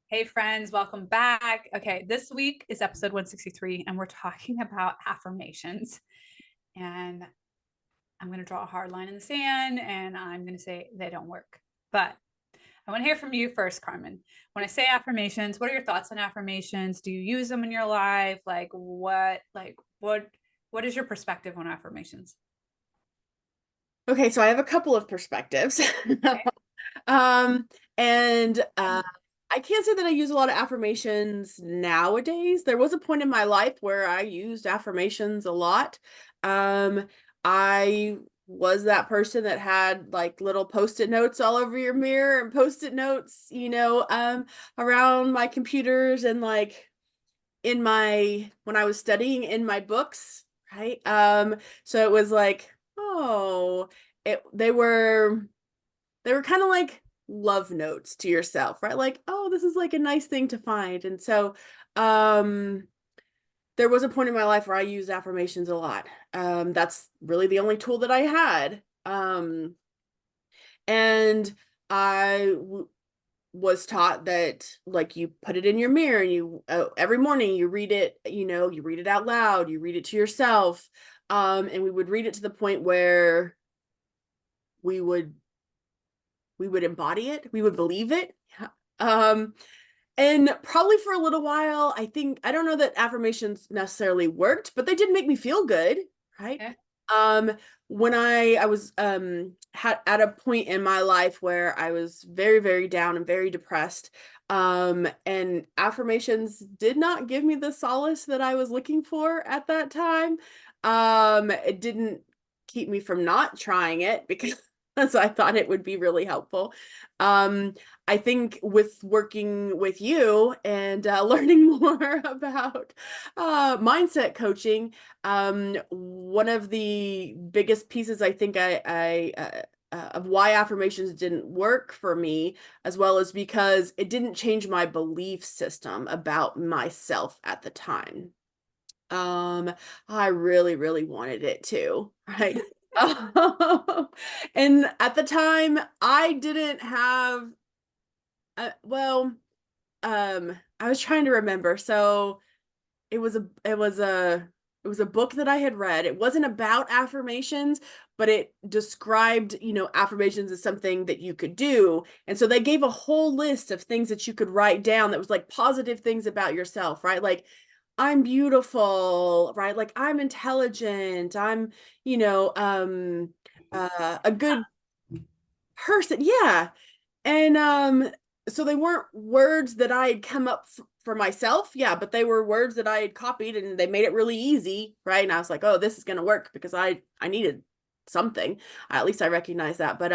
Hey friends, welcome back. Okay, this week is episode 163, and we're talking about affirmations. And I'm going to draw a hard line in the sand and I'm going to say they don't work. But I want to hear from you first, Carmen. When I say affirmations, what are your thoughts on affirmations? Do you use them in your life? What is your perspective on affirmations? Okay, so I have a couple of perspectives. Okay. Um, and I can't say that I use a lot of affirmations nowadays. There was a point in my life where I used affirmations a lot. Um, I was that person that had like little post-it notes all over your mirror and post-it notes, around my computers and like in my when I was studying in my books, right? So it was like, oh, it they were kind of like love notes to yourself, right? Like, oh, this is like a nice thing to find. And so there was a point in my life where I used affirmations a lot. That's really the only tool that I had. And I was taught that like you put it in your mirror and you every morning you read it, you read it out loud, you read it to yourself. And we would read it to the point where we would we would embody it, we would believe it. um and probably for a little while, I don't know that affirmations necessarily worked, but they did make me feel good, right? Okay. Um, when I was had at a point in my life where I was very, very down and very depressed. And affirmations did not give me the solace that I was looking for at that time. It didn't keep me from not trying it because I thought it would be really helpful. Um, I think with working with you and learning more about mindset coaching, one of the biggest pieces I think of why affirmations didn't work for me, as well as because it didn't change my belief system about myself at the time. Um, I really, really wanted it to, right? And at the time, I didn't have, well, I was trying to remember. So it was a it was a it was a book that I had read. It wasn't about affirmations, but it described, affirmations as something that you could do. And so they gave a whole list of things that you could write down that was like positive things about yourself, right? Like I'm beautiful, right? Like I'm intelligent. I'm, you know, um a good person. Yeah. And so they weren't words that I had come up for myself, yeah, but they were words that I had copied and they made it really easy, right? And I was like, oh, this is gonna work because I needed something. At least I recognize that. But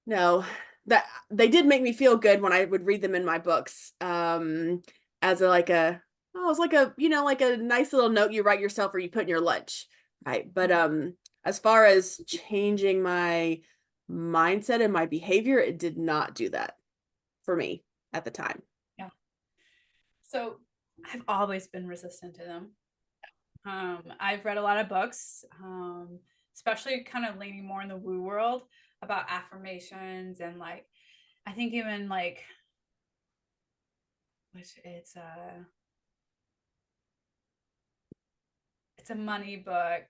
no, that they did make me feel good when I would read them in my books. As a like a oh, it's like a like a nice little note you write yourself or you put in your lunch, right? But as far as changing my mindset and my behavior, it did not do that for me at the time. Yeah. So I've always been resistant to them. I've read a lot of books, especially kind of leaning more in the woo world about affirmations and like I think even like which it's a money book.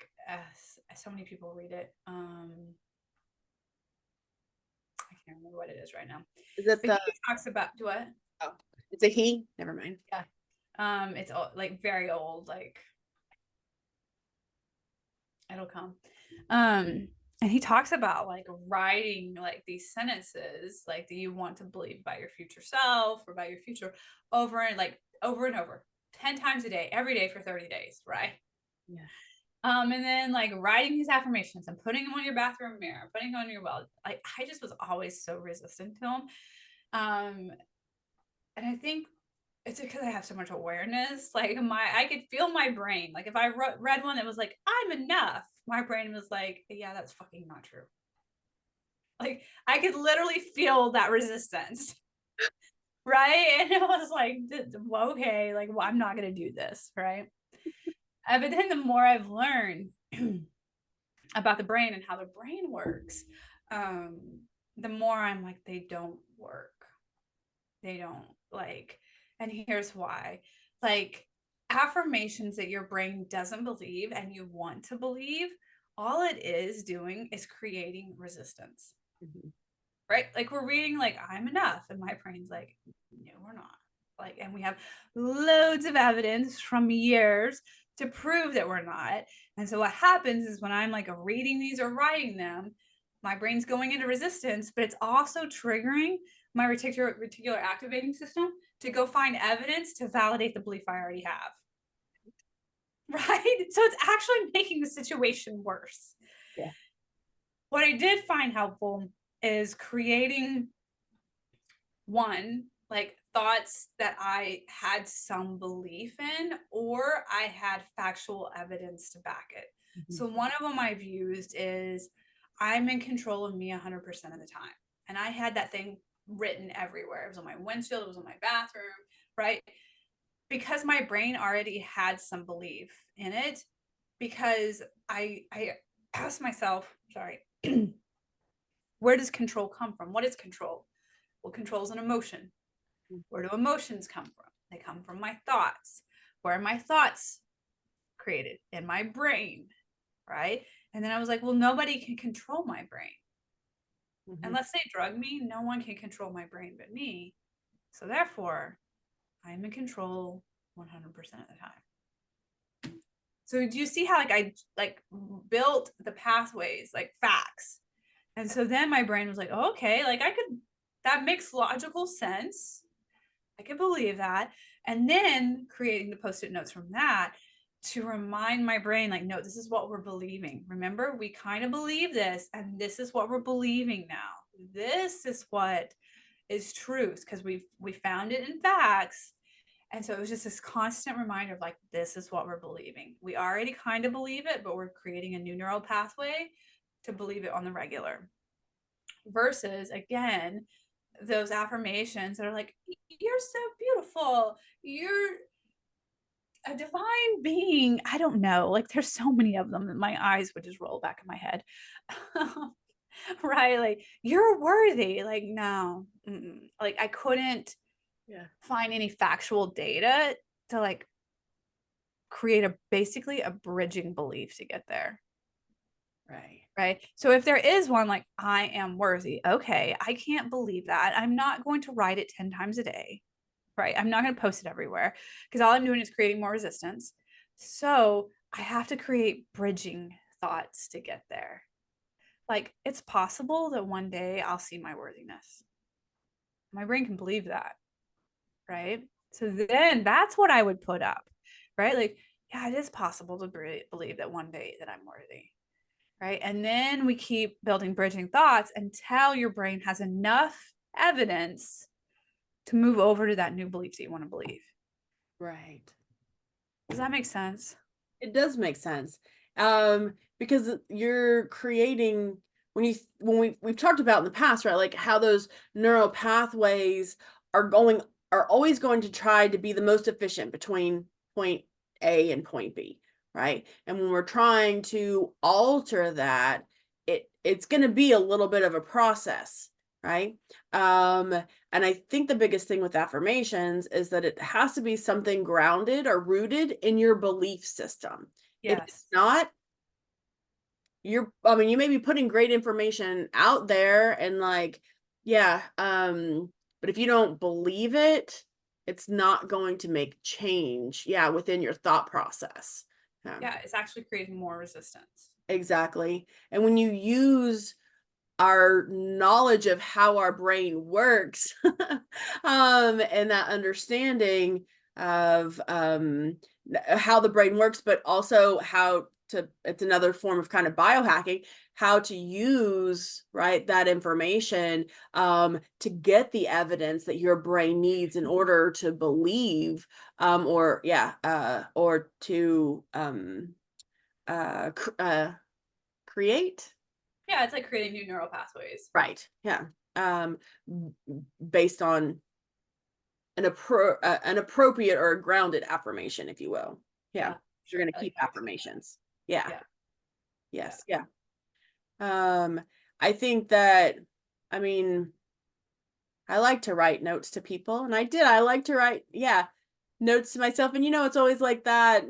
So many people read it. I can't remember what it is right now, Is it but he the talks about do what? oh, it's a he? Never mind. Yeah. It's like very old, like it'll come. And he talks about like writing like these sentences like that you want to believe about your future self or about your future over and over 10 times a day, every day for 30 days, right? Yeah. And then like writing these affirmations and putting them on your bathroom mirror, putting them on your wall. Like I just was always so resistant to them. Um, and I think it's because I have so much awareness. Like I could feel my brain. Like if I read one that was like, I'm enough, my brain was like, yeah, that's fucking not true. Like I could literally feel that resistance. Right. And it was like, well, okay, like, well, I'm not going to do this. Right. But then the more I've learned about the brain and how the brain works, um, the more I'm like, they don't work. They don't like, and here's why. Like affirmations that your brain doesn't believe and you want to believe, all it is doing is creating resistance. Mhm. Right? Like we're reading like I'm enough and my brain's like no we're not. Like and we have loads of evidence from years to prove that we're not. And so what happens is when I'm like reading these or writing them, my brain's going into resistance, but it's also triggering my reticular activating system to go find evidence to validate the belief I already have. Right? So it's actually making the situation worse. Yeah. What I did find helpful is creating one, like thoughts that I had some belief in or I had factual evidence to back it. Mhm. So one of them I've used is I'm in control of me 100% of the time. And I had that thing written everywhere. It was on my windshield, it was on my bathroom, right? Because my brain already had some belief in it because I asked myself, sorry, where does control come from? What is control? Well, control is an emotion. Where do emotions come from? They come from my thoughts. Where are my thoughts created? In my brain, right? And then I was like, well, nobody can control my brain. Mhm. Unless they drug me, no one can control my brain but me. So therefore, I'm in control 100% of the time. So do you see how like I like built the pathways like facts? And so then my brain was like, oh, okay, like I could that makes logical sense. I can believe that. And then creating the post-it notes from that to remind my brain, like, no, this is what we're believing. Remember, we kind of believe this, and this is what we're believing now. This is what is truth because we found it in facts. And so it was just this constant reminder of like, this is what we're believing. We already kind of believe it, but we're creating a new neural pathway to believe it on the regular. Versus again, those affirmations that are like, you're so beautiful, you're a divine being. I don't know, like there's so many of them that my eyes would just roll back in my head. Right, like you're worthy, like no, like I couldn't Yeah. find any factual data to like create a basically a bridging belief to get there. Right. Right. So if there is one like I am worthy, okay, I can't believe that. I'm not going to write it 10 times a day. Right. I'm not going to post it everywhere because all I'm doing is creating more resistance. So I have to create bridging thoughts to get there. Like it's possible that one day I'll see my worthiness. My brain can believe that. Right. So then that's what I would put up. Right. Like, yeah, it is possible to believe that one day that I'm worthy. Right. And then we keep building bridging thoughts until your brain has enough evidence to move over to that new belief that you want to believe. Right. Does that make sense? It does make sense. Because you're creating when we've talked about in the past, right? Like how those neural pathways are going are always going to try to be the most efficient between point A and point B, right? And when we're trying to alter that, it's going to be a little bit of a process, right? Um, and I think the biggest thing with affirmations is that it has to be something grounded or rooted in your belief system. If it's Yes. not, I mean, you may be putting great information out there and like, yeah, but if you don't believe it, it's not going to make change, yeah, within your thought process. Yeah, Yeah. It's actually creating more resistance. exactly. And when you use our knowledge of how our brain works and that understanding of how the brain works, but also how to it's another form of kind of biohacking, how to use right that information to get the evidence that your brain needs in order to believe or yeah or to create. Yeah. It's like creating new neural pathways. Right. Yeah. Um, Based on an appropriate or a grounded affirmation, if you will. Yeah. Yeah. You're Sure. going to I keep like how you say that. affirmations. Yeah. Yeah. Yeah. Yes. Yeah. Um, I think that, I mean, I like to write notes to people, and I did. I like to write, yeah, notes to myself. And it's always like that.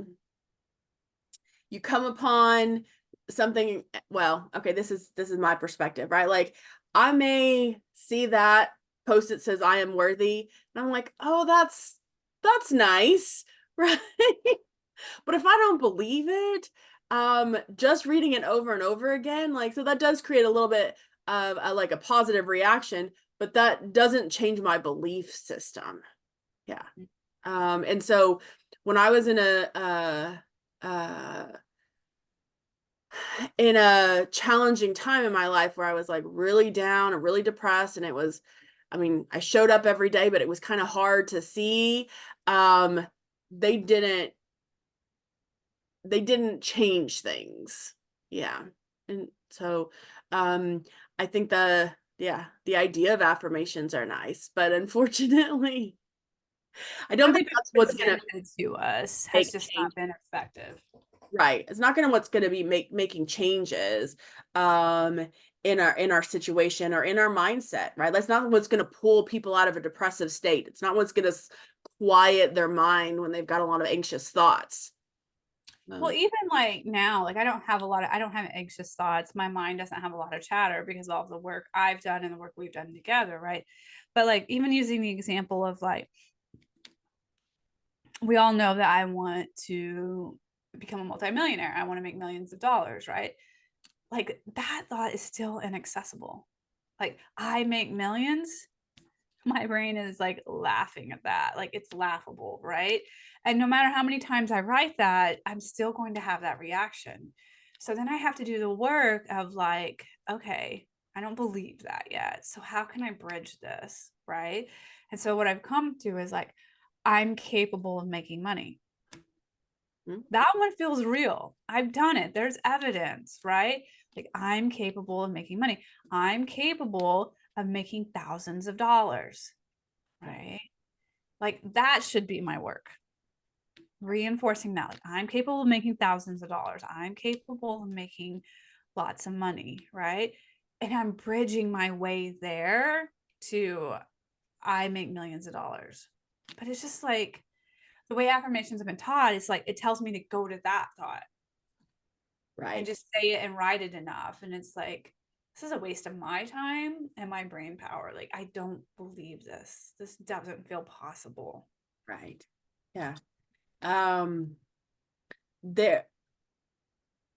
You come upon something, well, okay, this is my perspective, right? Like I may see that post it says I am worthy, and I'm like, oh, that's nice, right? But if I don't believe it, just reading it over and over again, like, so that does create a little bit of like a positive reaction, but that doesn't change my belief system. Yeah. And so when I was uh in a challenging time in my life where I was like really down and really depressed, and it was, I mean, I showed up every day, but it was kind of hard to see. Um, they didn't they didn't change things. Yeah. And so I think the idea of affirmations are nice, but unfortunately, I don't What think they've that's been what's gonna presented to us has make just change. not been effective. Right. It's not gonna what's gonna be making changes um in our situation or in our mindset, right? That's not what's gonna pull people out of a depressive state. It's not what's gonna quiet their mind when they've got a lot of anxious thoughts. Well, Um, even like now, like I don't have anxious thoughts. My mind doesn't have a lot of chatter because of all the work I've done and the work we've done together, right? But like even using the example of like we all know that I want to become a multimillionaire. I want to make millions of dollars, right? Like that thought is still inaccessible. Like I make millions, my brain is like laughing at that. Like it's laughable, right? And no matter how many times I write that, I'm still going to have that reaction. So then I have to do the work of like, okay, I don't believe that yet. So how can I bridge this, right? And so what I've come to is like, I'm capable of making money. mm, That one feels real. I've done it. There's evidence, right? Like I'm capable of making money. I'm capable of making thousands of dollars, right, right? Like that should be my work. Reinforcing that. Like I'm capable of making thousands of dollars. I'm capable of making lots of money, right? And I'm bridging my way there to I make millions of dollars. But it's just like the way affirmations have been taught, it's like it tells me to go to that thought and right, just say it and write it enough. And it's like, this is a waste of my time and my brain power. Like, I don't believe this. This doesn't feel possible. right. Yeah. Um, there.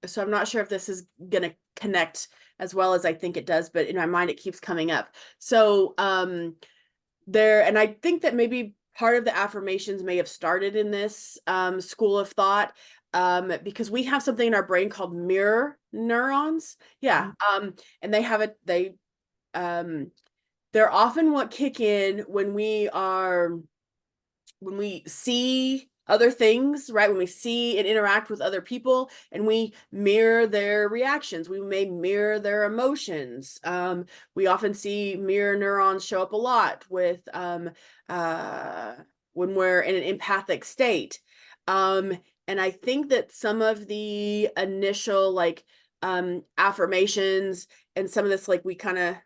So I'm not sure if this is gonna connect as well as I think it does, but in my mind it keeps coming up. So there, and I think that maybe part of the affirmations may have started in this school of thought, because we have something in our brain called mirror neurons. Yeah. Mhm. And um, they're often what kick in when we see other things, right? When we see and interact with other people and we mirror their reactions, we may mirror their emotions. We often see mirror neurons show up a lot uh, when we're in an empathic state. Um, and I think that some of the initial affirmations and some of this, like we kind of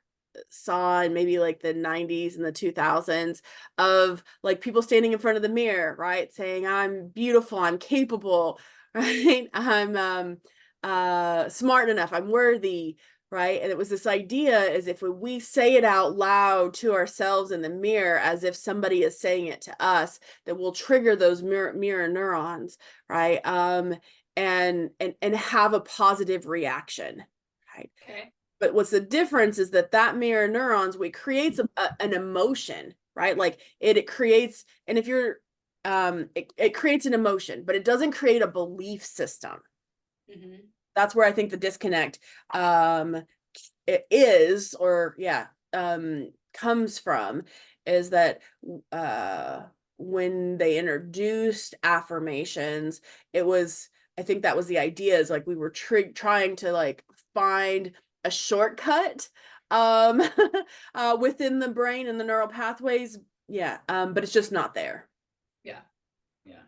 saw in maybe like the 90s and the 2000s of like people standing in front of the mirror, right? Saying, I'm beautiful, I'm capable, right? I'm smart enough, I'm worthy, right? And it was this idea as if we say it out loud to ourselves in the mirror, as if somebody is saying it to us, that will trigger those mirror neurons, right? And have a positive reaction, right? Okay. But what's the difference is that mirror neurons, it creates an emotion, right? Like it creates, and if you're, it creates an emotion, but it doesn't create a belief system. Mm-hmm. That's where I think the disconnect, it is, or yeah, comes from, is that, uh, when they introduced affirmations, it was, I think that was the idea, is like we were trying to like find a shortcut um within the brain and the neural pathways. Yeah, but it's just not there. Yeah. Yeah.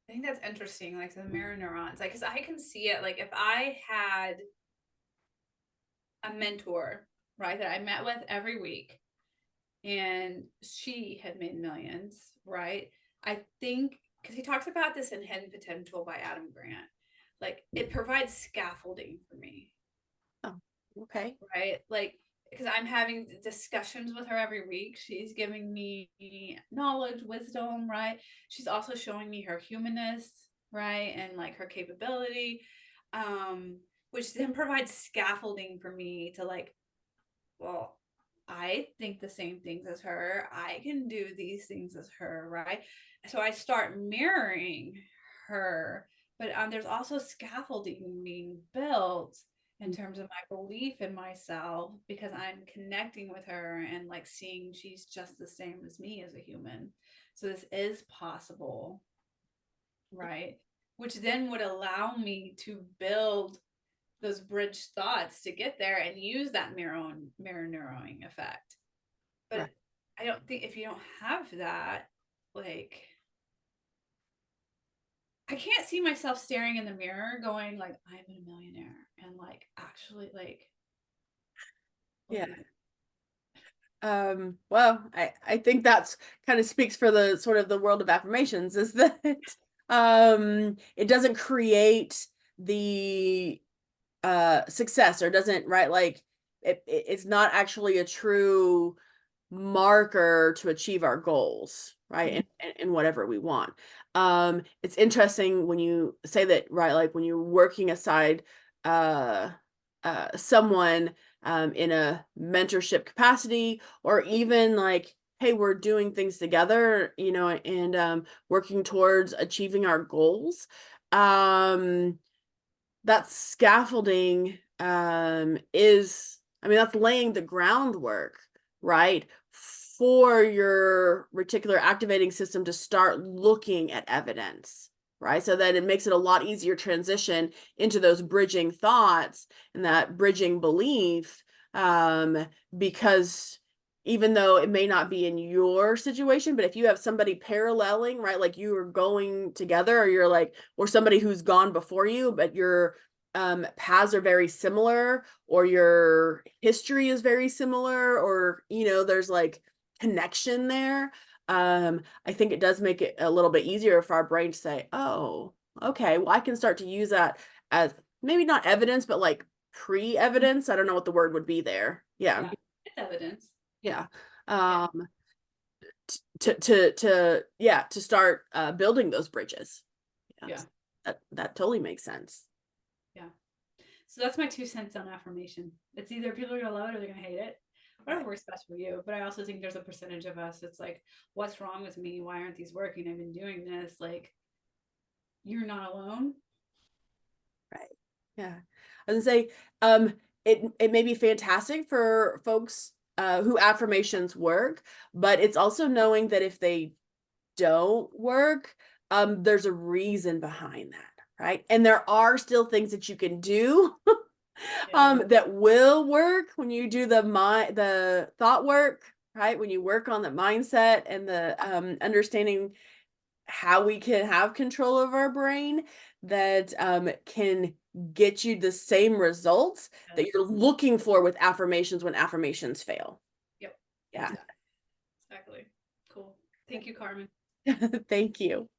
I think that's interesting, like the mirror neurons. Like, because I can see it. Like, if I had a mentor, right, that I met with every week, and she had made millions, right? I think because he talks about this in Hidden Potential by Adam Grant, like it provides scaffolding for me, Oh, okay. right? Like, because I'm having discussions with her every week. She's giving me knowledge, wisdom, right? She's also showing me her humanness, right? And like her capability, um, which then provides scaffolding for me to like, well, I think the same things as her. I can do these things as her, right? So I start mirroring her, but there's also scaffolding being built in terms of my belief in myself because I'm connecting with her and like seeing she's just the same as me as a human. So this is possible, right? Which then would allow me to build those bridge thoughts to get there and use that mirror narrowing effect. Right. But I don't think if you don't have that, like I can't see myself staring in the mirror going like I'm a millionaire and like actually like Yeah. believe it. Well, I think that's kind of speaks for the sort of the world of affirmations is that it doesn't create the success or doesn't right like it's not actually a true marker to achieve our goals, right? Mhm. And whatever we want. It's interesting when you say that, right? Like when you're working aside uh someone in a mentorship capacity, or even like, hey, we're doing things together, you know, and working towards achieving our goals. Um, that scaffolding is, I mean, that's laying the groundwork, right, for your reticular activating system to start looking at evidence, right? So that it makes it a lot easier transition into those bridging thoughts and that bridging belief, because even though it may not be in your situation, but if you have somebody paralleling, right, like you are going together, or you're like, or somebody who's gone before you, but your paths are very similar, or your history is very similar, or you know, there's like connection there. I think it does make it a little bit easier for our brain to say, oh, okay, well, I can start to use that as maybe not evidence, but like pre-evidence. I don't know what the word would be there. Yeah. Yeah, it's evidence. Yeah. Yeah, Um, to yeah, to start building those bridges. Yeah. yeah, That totally makes sense. yeah. So that's my 2 cents on affirmation. It's either people are gonna love it or they're gonna hate it. Whatever Right. works best for you. But I also think there's a percentage of us that's like, what's wrong with me? Why aren't these working? I've been doing this. Like, you're not alone. Right. Yeah. I was gonna say, um, it may be fantastic for folks who affirmations work, but it's also knowing that if they don't work, there's a reason behind that, right? And there are still things that you can do Yeah. that will work when you do the thought work, right? When you work on the mindset and the understanding how we can have control of our brain, that can get you the same results that Yes. you're looking for with affirmations when affirmations fail. Yep. Yeah. Exactly. Exactly. Cool. Thank you, Carmen. Thank you.